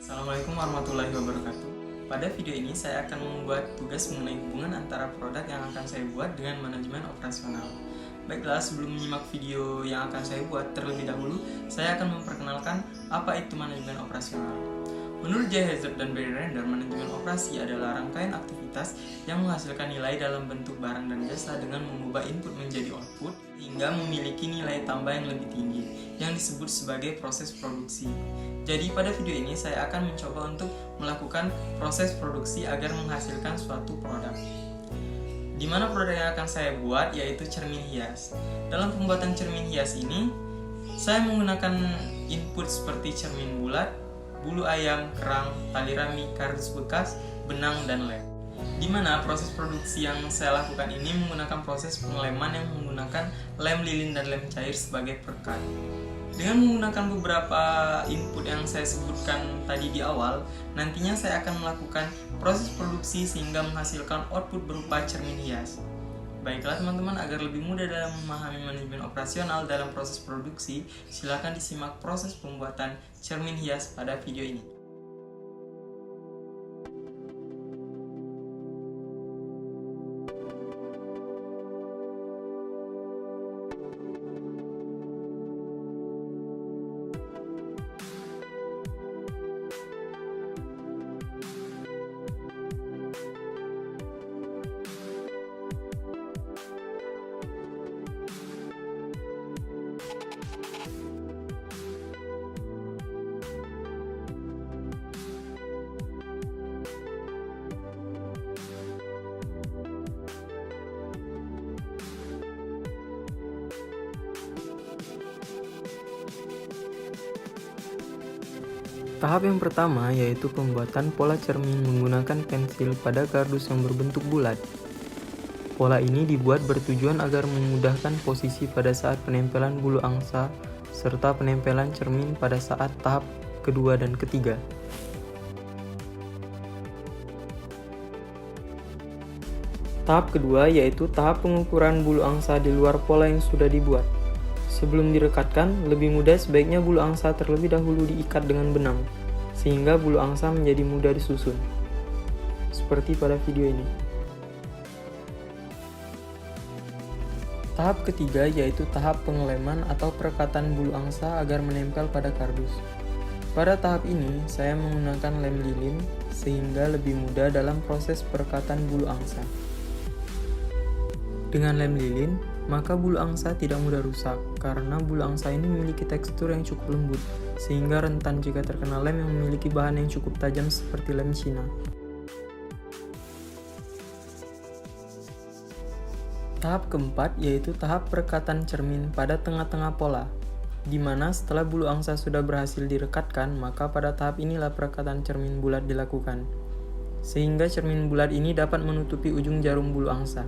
Assalamualaikum warahmatullahi wabarakatuh. Pada video ini saya akan membuat tugas mengenai hubungan antara produk yang akan saya buat dengan manajemen operasional. Baiklah, sebelum menyimak video yang akan saya buat, terlebih dahulu saya akan memperkenalkan apa itu manajemen operasional. Menurut J. Hazard dan Barry Render, manajemen operasi adalah rangkaian aktivitas yang menghasilkan nilai dalam bentuk barang dan jasa dengan mengubah input menjadi output hingga memiliki nilai tambah yang lebih tinggi, yang disebut sebagai proses produksi. Jadi pada video ini saya akan mencoba untuk melakukan proses produksi agar menghasilkan suatu produk. Di mana produk yang akan saya buat yaitu cermin hias. Dalam pembuatan cermin hias ini, saya menggunakan input seperti cermin bulat, bulu ayam, kerang, tali rami, kardus bekas, benang, dan lem. Di mana proses produksi yang saya lakukan ini menggunakan proses pengeleman yang menggunakan lem lilin dan lem cair sebagai perekat. Dengan menggunakan beberapa input yang saya sebutkan tadi di awal, nantinya saya akan melakukan proses produksi sehingga menghasilkan output berupa cermin hias. Baiklah teman-teman, agar lebih mudah dalam memahami manajemen operasional dalam proses produksi, silakan disimak proses pembuatan cermin hias pada video ini. Tahap yang pertama yaitu pembuatan pola cermin menggunakan pensil pada kardus yang berbentuk bulat. Pola ini dibuat bertujuan agar memudahkan posisi pada saat penempelan bulu angsa serta penempelan cermin pada saat tahap kedua dan ketiga. Tahap kedua yaitu tahap pengukuran bulu angsa di luar pola yang sudah dibuat. Sebelum direkatkan, lebih mudah sebaiknya bulu angsa terlebih dahulu diikat dengan benang, sehingga bulu angsa menjadi mudah disusun, seperti pada video ini. Tahap ketiga yaitu tahap pengeleman atau perekatan bulu angsa agar menempel pada kardus. Pada tahap ini, saya menggunakan lem lilin, sehingga lebih mudah dalam proses perekatan bulu angsa. Dengan lem lilin, maka bulu angsa tidak mudah rusak, karena bulu angsa ini memiliki tekstur yang cukup lembut, sehingga rentan jika terkena lem yang memiliki bahan yang cukup tajam seperti lem Cina. Tahap keempat yaitu tahap perekatan cermin pada tengah-tengah pola, di mana setelah bulu angsa sudah berhasil direkatkan, maka pada tahap inilah perekatan cermin bulat dilakukan, sehingga cermin bulat ini dapat menutupi ujung jarum bulu angsa.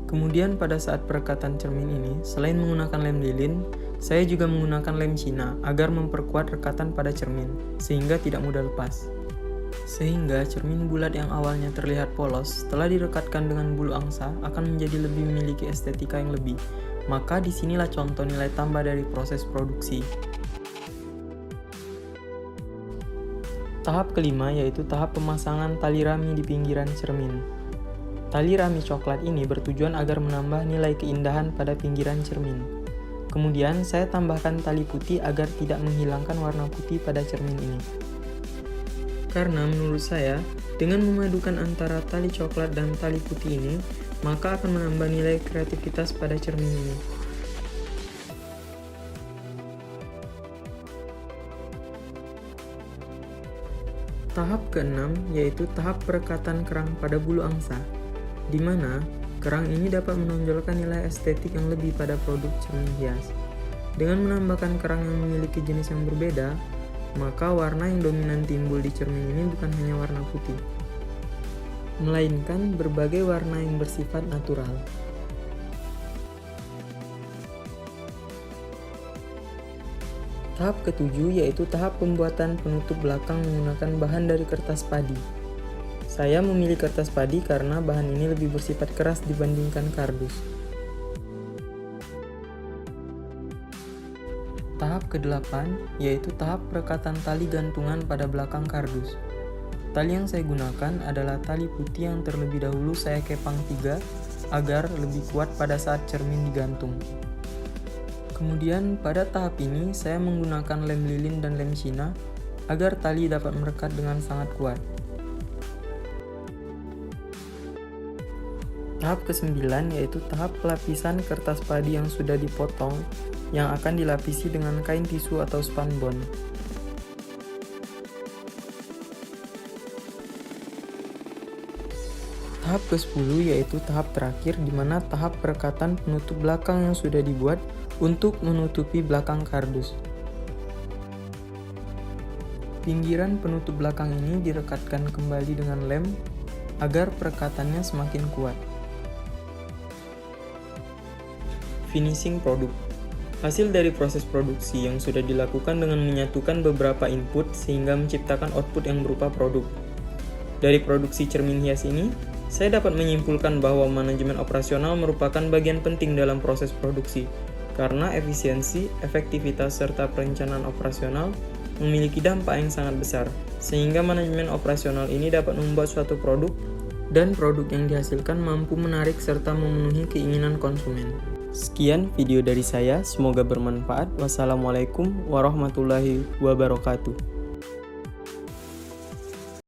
Kemudian pada saat perekatan cermin ini, selain menggunakan lem lilin, saya juga menggunakan lem Cina agar memperkuat rekatan pada cermin, sehingga tidak mudah lepas. Sehingga cermin bulat yang awalnya terlihat polos, setelah direkatkan dengan bulu angsa, akan menjadi lebih memiliki estetika yang lebih. Maka disinilah contoh nilai tambah dari proses produksi. Tahap kelima yaitu tahap pemasangan tali rami di pinggiran cermin. Tali rami coklat ini bertujuan agar menambah nilai keindahan pada pinggiran cermin. Kemudian saya tambahkan tali putih agar tidak menghilangkan warna putih pada cermin ini. Karena menurut saya, dengan memadukan antara tali coklat dan tali putih ini, maka akan menambah nilai kreativitas pada cermin ini. Tahap keenam yaitu tahap perekatan kerang pada bulu angsa, di mana kerang ini dapat menonjolkan nilai estetik yang lebih pada produk cermin hias. Dengan menambahkan kerang yang memiliki jenis yang berbeda, maka warna yang dominan timbul di cermin ini bukan hanya warna putih, melainkan berbagai warna yang bersifat natural. Tahap ketujuh yaitu tahap pembuatan penutup belakang menggunakan bahan dari kertas padi. Saya memilih kertas padi karena bahan ini lebih bersifat keras dibandingkan kardus. Tahap ke-8 yaitu tahap perekatan tali gantungan pada belakang kardus. Tali yang saya gunakan adalah tali putih yang terlebih dahulu saya kepang 3 agar lebih kuat pada saat cermin digantung. Kemudian pada tahap ini saya menggunakan lem lilin dan lem Cina agar tali dapat merekat dengan sangat kuat. Tahap ke-9 yaitu tahap pelapisan kertas padi yang sudah dipotong yang akan dilapisi dengan kain tisu atau spunbond. Tahap ke-10 yaitu tahap terakhir di mana tahap perekatan penutup belakang yang sudah dibuat untuk menutupi belakang kardus. Pinggiran penutup belakang ini direkatkan kembali dengan lem agar perekatannya semakin kuat. Finishing produk. Hasil dari proses produksi yang sudah dilakukan dengan menyatukan beberapa input sehingga menciptakan output yang berupa produk. Dari produksi cermin hias ini, saya dapat menyimpulkan bahwa manajemen operasional merupakan bagian penting dalam proses produksi, karena efisiensi, efektivitas, serta perencanaan operasional memiliki dampak yang sangat besar, sehingga manajemen operasional ini dapat membuat suatu produk dan produk yang dihasilkan mampu menarik serta memenuhi keinginan konsumen. Sekian video dari saya, semoga bermanfaat. Wassalamualaikum warahmatullahi wabarakatuh.